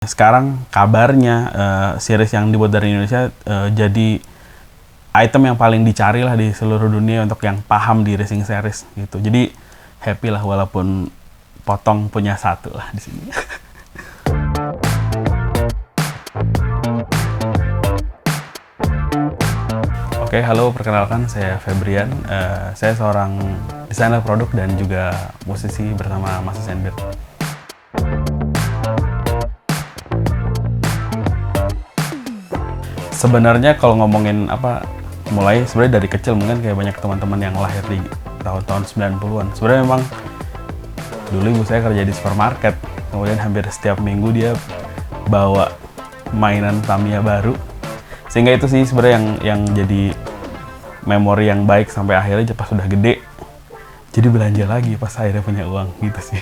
Sekarang kabarnya series yang dibuat dari Indonesia jadi item yang paling dicari lah di seluruh dunia untuk yang paham di racing series gitu. Jadi happy lah walaupun potong punya satu lah di sini. Oke, halo, perkenalkan saya Febrian. Saya seorang desainer produk dan juga musisi bersama Mas Senbir. Sebenarnya kalau ngomongin mulai sebenarnya dari kecil, mungkin kayak banyak teman-teman yang lahir di tahun-tahun 90-an. Sebenarnya memang dulu ibu saya kerja di supermarket, kemudian hampir setiap minggu dia bawa mainan Tamiya baru. Sehingga itu sih sebenarnya yang jadi memori yang baik sampai akhirnya pas sudah gede jadi belanja lagi pas akhirnya punya uang gitu sih.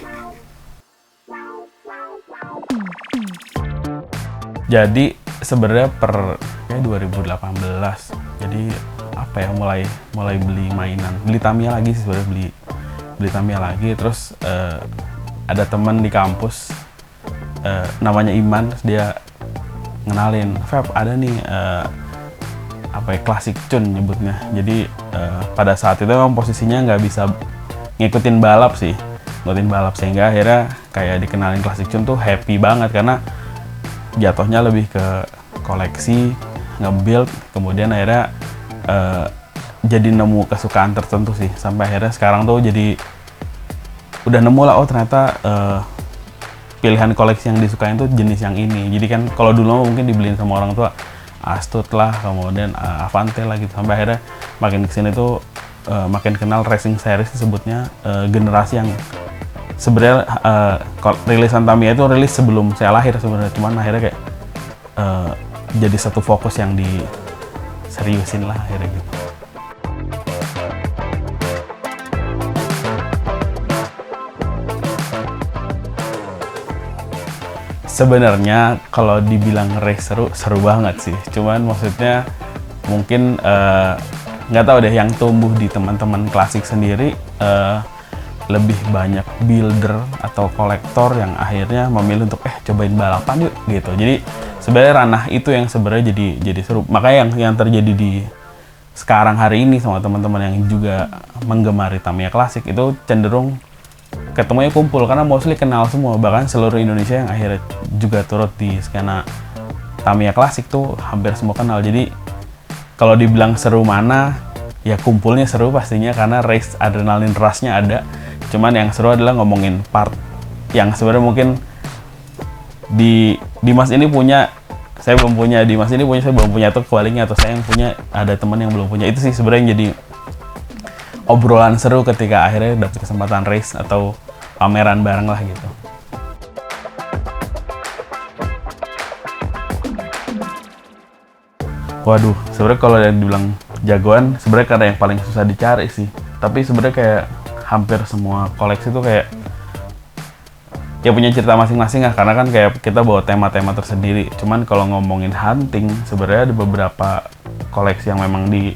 Jadi sebenarnya kayak 2018 jadi mulai beli mainan, beli Tamiya lagi sih sebenarnya, beli Tamiya lagi. Terus ada teman di kampus namanya Iman, terus dia ngenalin, Feb, ada nih Classic Tune nyebutnya. Jadi pada saat itu memang posisinya nggak bisa ngikutin balap sehingga akhirnya kayak dikenalin Classic Tune tuh happy banget karena jatuhnya lebih ke koleksi, nge-build, kemudian akhirnya jadi nemu kesukaan tertentu sih, sampai akhirnya sekarang tuh jadi udah nemu lah, oh ternyata pilihan koleksi yang disukain tuh jenis yang ini. Jadi kan kalau dulu mungkin dibeliin sama orang tua Astut lah, kemudian Avante lah gitu, sampai akhirnya makin kesini tuh makin kenal racing series disebutnya generasi yang sebenarnya rilisan Tamiya itu rilis sebelum saya lahir sebenarnya, cuman akhirnya kayak jadi satu fokus yang diseriusin lah akhirnya gitu. Sebenarnya kalau dibilang race seru banget sih. Cuman maksudnya mungkin nggak tahu deh, yang tumbuh di teman-teman klasik sendiri lebih banyak builder atau kolektor yang akhirnya memilih untuk cobain balapan yuk gitu. Jadi sebenarnya ranah itu yang sebenarnya jadi seru. Makanya yang terjadi di sekarang hari ini sama teman-teman yang juga menggemari Tamiya klasik itu cenderung ketemunya kumpul karena mostly kenal semua, bahkan seluruh Indonesia yang akhirnya juga turut di skena Tamiya klasik tuh hampir semua kenal. Jadi kalau dibilang seru mana, ya kumpulnya seru pastinya karena race adrenalin rush-nya ada. Cuman yang seru adalah ngomongin part yang sebenarnya mungkin Dimas ini punya, saya belum punya, Dimas ini punya, saya belum punya, atau kebaliknya, atau saya yang punya, ada teman yang belum punya. Itu sih sebenarnya yang jadi obrolan seru ketika akhirnya dapet kesempatan race atau pameran bareng lah gitu. Waduh, sebenarnya kalau yang dibilang jagoan, sebenarnya karena yang paling susah dicari sih. Tapi sebenarnya kayak hampir semua koleksi tuh kayak ya punya cerita masing-masing lah, karena kan kayak kita bawa tema-tema tersendiri. Cuman kalau ngomongin hunting, sebenarnya ada beberapa koleksi yang memang ini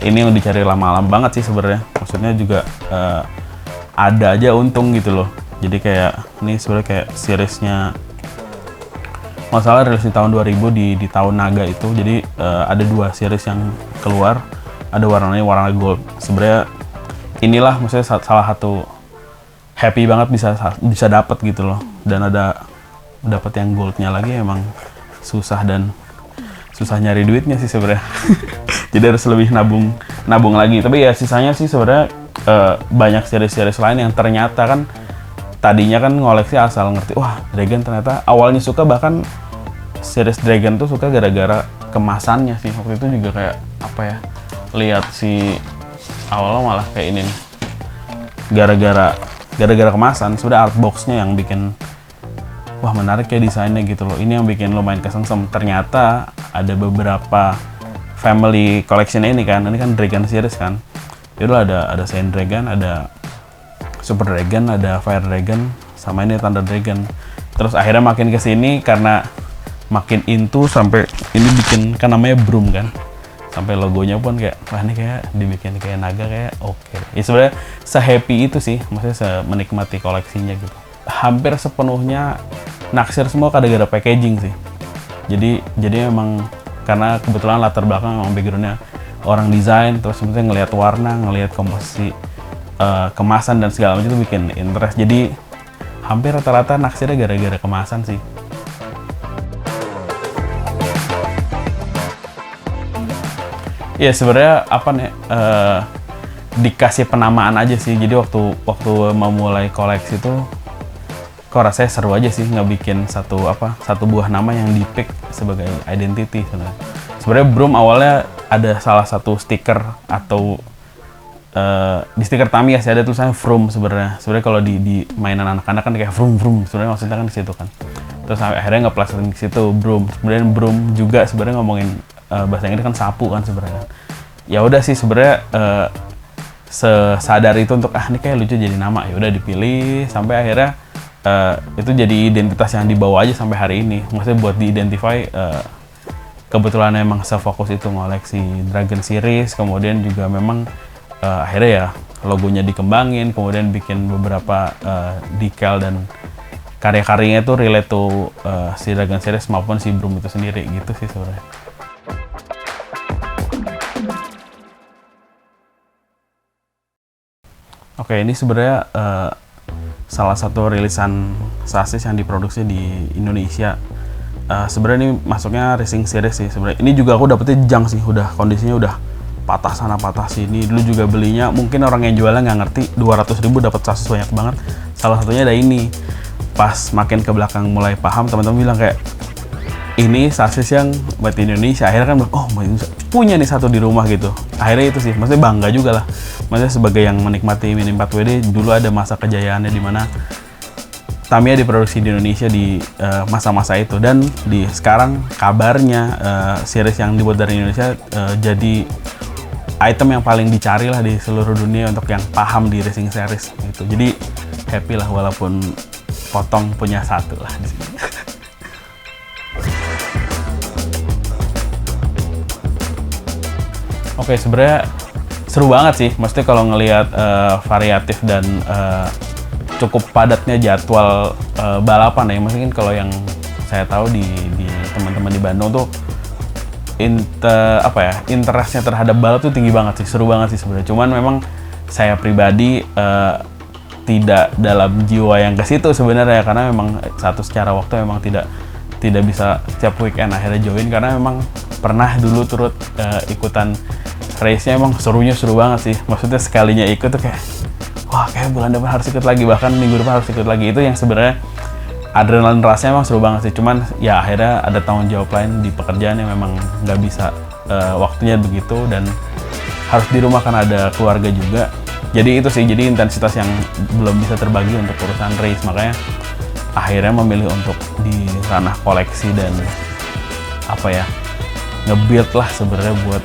yang dicari lama-lama banget sih sebenarnya. Maksudnya juga ada aja untung gitu loh. Jadi kayak ini sebenarnya kayak seriesnya masalah rilis di tahun 2000 di tahun naga itu. Jadi ada dua series yang keluar, ada warna gold. Sebenarnya inilah maksudnya salah satu happy banget bisa dapat gitu loh. Dan ada dapat yang goldnya lagi emang susah nyari duitnya sih sebenarnya. Jadi harus lebih nabung lagi. Tapi ya sisanya sih sebenarnya banyak series-series lain yang ternyata kan tadinya kan ngoleksi asal ngerti, wah Dragon ternyata awalnya suka, bahkan series Dragon tuh suka gara-gara kemasannya sih. Waktu itu juga kayak lihat si awalnya malah kayak ini nih, gara-gara kemasan, sudah artboxnya yang bikin wah menarik ya desainnya gitu loh. Ini yang bikin lumayan kesengsem. Ternyata ada beberapa family collection ini kan Dragon series kan. Itu ada Saiyan Dragon, ada Super Dragon, ada Fire Dragon, sama ini Thunder Dragon. Terus akhirnya makin kesini karena makin into sampai ini bikin kan namanya Broom kan. Sampai logonya pun kayak, wah ini kayak dibikin kayak naga, kayak oke. Ya sebenarnya se-happy itu sih, maksudnya menikmati koleksinya gitu. Hampir sepenuhnya naksir semua gara-gara packaging sih. Jadi memang karena kebetulan latar belakang memang backgroundnya orang desain, terus misalnya ngelihat warna, ngelihat komposisi kemasan dan segala macam itu bikin interest. Jadi hampir rata-rata naksirnya gara-gara kemasan sih. Ya sebenarnya apa nih, dikasih penamaan aja sih. Jadi waktu memulai koleksi itu kok rasanya seru aja sih ngebikin satu buah nama yang di-pick sebagai identity sebenarnya. Sebenarnya Broom awalnya ada salah satu stiker atau di stiker Tamiya sih ada tulisannya Vroom sebenarnya. Sebenarnya kalau di mainan anak-anak kan kayak vroom vroom, sebenarnya maksudnya kan di situ kan. Terus akhirnya nge-plasterin di situ Broom. Kemudian Broom juga sebenarnya ngomongin bahasa Inggris kan sapu kan sebenarnya. Ya udah sih sebenarnya sesadar itu untuk ini kayak lucu jadi nama, ya udah dipilih sampai akhirnya itu jadi identitas yang dibawa aja sampai hari ini. Maksudnya buat di-identify, kebetulan emang sefokus itu ngoleksi Dragon Series, kemudian juga memang akhirnya ya logonya dikembangin, kemudian bikin beberapa decal dan karya-karyanya itu relate to si Dragon Series maupun si Broom itu sendiri gitu sih sebenarnya. Oke, ini sebenarnya salah satu rilisan sasis yang diproduksi di Indonesia. Sebenarnya ini masuknya racing series sih sebenarnya. Ini juga aku dapetnya junk sih, udah kondisinya udah patah sana patah sini. Dulu juga belinya, mungkin orang yang jualnya nggak ngerti, 200.000 dapat sasis banyak banget. Salah satunya ada ini. Pas makin ke belakang mulai paham, teman-teman bilang kayak ini sasis yang buat Indonesia. Akhirnya kan punya nih satu di rumah gitu. Akhirnya itu sih, maksudnya bangga juga lah. Maksudnya sebagai yang menikmati Mini 4WD, dulu ada masa kejayaannya di mana Tamiya diproduksi di Indonesia di masa-masa itu. Dan di sekarang kabarnya series yang dibuat dari Indonesia jadi item yang paling dicari lah di seluruh dunia untuk yang paham di racing series gitu. Jadi happy lah walaupun potong punya satu lah di sini. Oke, sebenarnya seru banget sih. Maksudnya kalau ngelihat variatif dan cukup padatnya jadwal balapan ya. Maksudnya kalau yang saya tahu di teman-teman di Bandung tuh interestnya terhadap balap tuh tinggi banget sih. Seru banget sih sebenarnya. Cuman memang saya pribadi tidak dalam jiwa yang ke situ sebenarnya, karena memang secara waktu memang tidak bisa setiap weekend akhirnya join, karena memang pernah dulu turut ikutan race-nya. Emang seru banget sih. Maksudnya sekalinya ikut tuh kayak wah, kayak bulan depan harus ikut lagi, bahkan minggu depan harus ikut lagi. Itu yang sebenarnya adrenalin rasanya emang seru banget sih. Cuman ya akhirnya ada tanggung jawab lain di pekerjaan yang memang nggak bisa waktunya begitu, dan harus di rumah kan ada keluarga juga. Jadi itu sih, jadi intensitas yang belum bisa terbagi untuk urusan race. Makanya akhirnya memilih untuk di ranah koleksi dan nge-build lah sebenarnya buat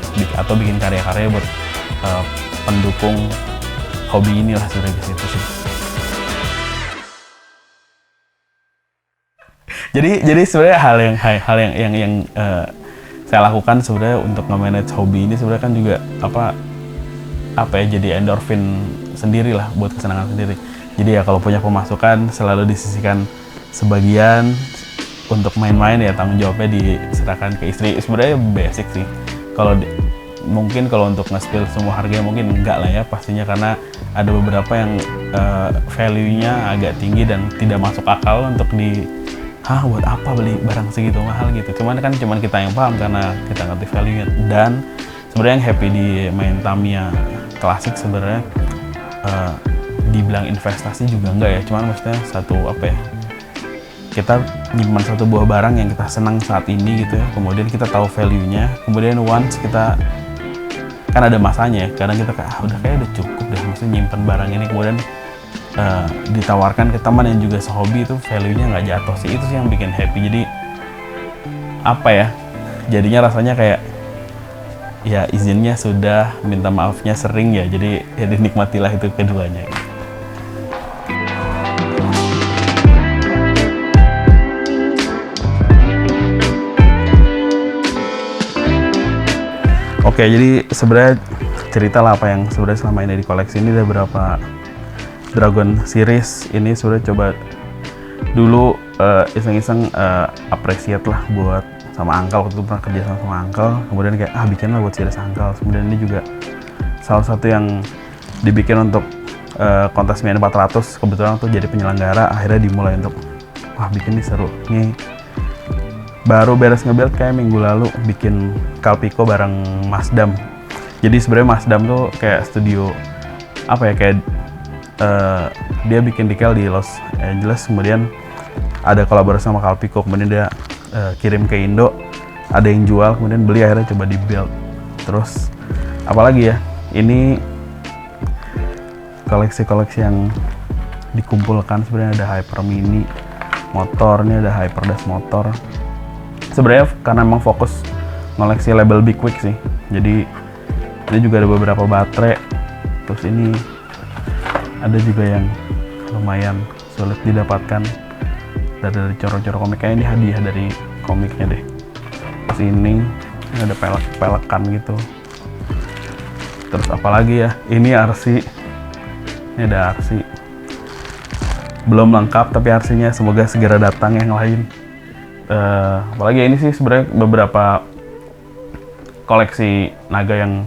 bikin karya-karya buat pendukung hobi inilah sebenarnya gitu sih. Jadi sebenarnya hal yang saya lakukan sebenarnya untuk nge-manage hobi ini sebenarnya kan juga jadi endorfin sendiri lah buat kesenangan sendiri. Jadi ya kalau punya pemasukan selalu disisihkan sebagian untuk main-main, ya tanggung jawabnya diserahkan ke istri. Sebenarnya basic sih. Mungkin kalau untuk nge-spill semua harganya mungkin enggak lah ya pastinya, karena ada beberapa yang value-nya agak tinggi dan tidak masuk akal untuk buat apa beli barang segitu mahal gitu. Cuman kita yang paham karena kita ngerti value-nya. Dan sebenarnya yang happy di main Tamiya klasik sebenarnya dibilang investasi juga enggak ya. Cuman maksudnya kita nyimpan satu buah barang yang kita senang saat ini gitu ya, kemudian kita tahu value-nya, kemudian once kita kan ada masanya ya, kadang kita kayak udah cukup deh maksudnya nyimpan barang ini, kemudian ditawarkan ke teman yang juga sehobi, itu value-nya nggak jatuh sih. Itu sih yang bikin happy. Jadi jadinya rasanya kayak ya izinnya sudah, minta maafnya sering ya, jadi dinikmatilah itu keduanya. Oke, jadi sebenarnya cerita lah apa yang sebenarnya selama ini di koleksi ini. Ada berapa Dragon Series ini sebenarnya coba dulu iseng-iseng appreciate lah buat sama Uncle, waktu itu pernah kerja sama Uncle, kemudian kayak bikin lah buat series Uncle. Kemudian ini juga salah satu yang dibikin untuk kontes Mini 400, kebetulan tuh jadi penyelenggara, akhirnya dimulai untuk bikin nih seru nih. Baru beres nge-build kayak minggu lalu bikin Calpico bareng Mas Dam. Jadi sebenarnya Mas Dam tuh kayak studio apa ya, kayak dia bikin decal di Los Angeles, kemudian ada kolaborasi sama Calpico, kemudian dia kirim ke Indo, ada yang jual, kemudian beli, akhirnya coba di build. Terus apalagi ya, ini koleksi-koleksi yang dikumpulkan. Sebenarnya ada Hyper Mini motor, ini ada Hyperdash motor. Sebenarnya karena emang fokus ngoleksi label Big Wig sih, jadi ini juga ada beberapa baterai. Terus ini ada juga yang lumayan sulit didapatkan dari corak-corak komik, kayaknya ini hadiah dari komiknya deh. Terus ini ada pelek-pelekan gitu. Terus apalagi ya, ini RC, ini ada RC belum lengkap, tapi RC-nya semoga segera datang yang lain. Apalagi ini sih sebenarnya beberapa koleksi Naga yang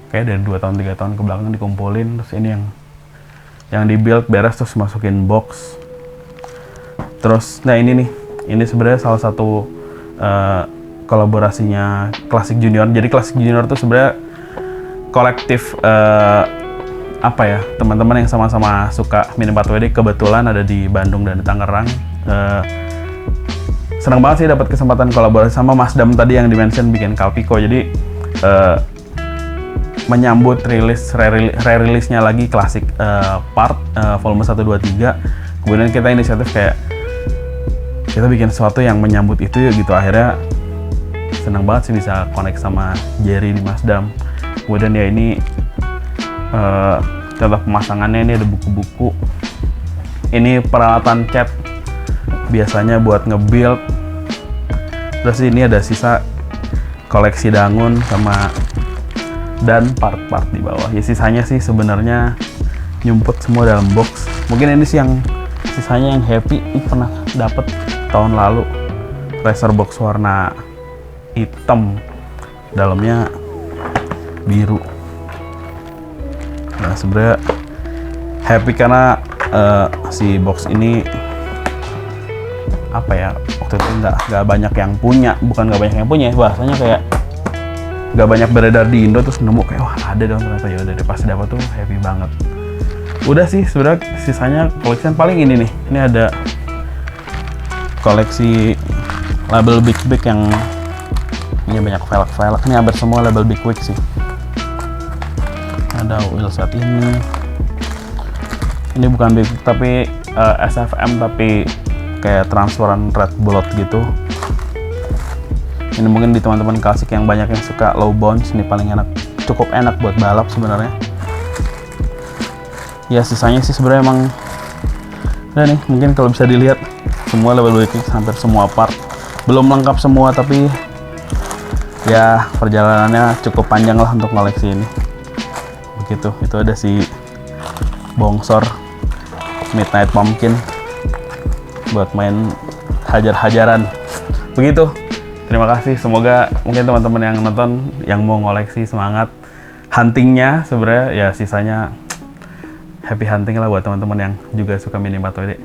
kayak dari 2 tahun 3 tahun ke belakang dikumpulin. Terus ini yang di build beres terus masukin box. Terus nah ini nih, ini sebenarnya salah satu kolaborasinya Classic Junior. Jadi Classic Junior tuh sebenarnya kolektif apa ya, teman-teman yang sama-sama suka Mini 4WD, kebetulan ada di Bandung dan di Tangerang. Senang banget sih dapat kesempatan kolaborasi sama Mas Dam tadi yang dimention bikin Calpico. Jadi menyambut re-release-nya lagi klasik part volume 1, 2, 3. Kemudian kita inisiatif kayak kita bikin sesuatu yang menyambut itu ya gitu. Akhirnya senang banget sih bisa connect sama Jerry di Mas Dam. Kemudian ya ini contoh pemasangannya, ini ada buku-buku. Ini peralatan cat biasanya buat nge-build. Terus ini ada sisa koleksi dangun sama dan part-part di bawah. Ya sisanya sih sebenarnya nyumput semua dalam box. Mungkin ini sih yang sisanya yang happy. Ini pernah dapet tahun lalu racer box warna hitam, dalamnya biru. Nah sebenarnya happy karena si box ini apa ya, waktu itu nggak banyak yang punya, bukan nggak banyak yang punya, bahasanya kayak nggak banyak beredar di Indo, terus nemu kayak wah ada dong ternyata. Ya udah deh, pas dapat tuh happy banget. Udah sih sebenarnya sisanya koleksian paling ini nih. Ini ada koleksi label Big Wig yang ini banyak velg-velg. Ini hampir semua label Big Wig sih. Ada wheelset ini. Ini bukan Big Wig tapi SFM, tapi kayak transparan red bullet gitu. Ini mungkin di teman-teman klasik yang banyak yang suka low bounce, ini paling enak, cukup enak buat balap sebenarnya. Ya sisanya sih sebenarnya emang udah nih, mungkin kalau bisa dilihat semua label Big Wig, hampir semua part. Belum lengkap semua, tapi ya perjalanannya cukup panjang lah untuk koleksi ini. Begitu, itu ada si bongsor Midnight Pumpkin buat main hajar-hajaran. Begitu. Terima kasih. Semoga mungkin teman-teman yang nonton yang mau ngoleksi semangat huntingnya. Sebenarnya ya sisanya happy hunting lah buat teman-teman yang juga suka Mini 4WD.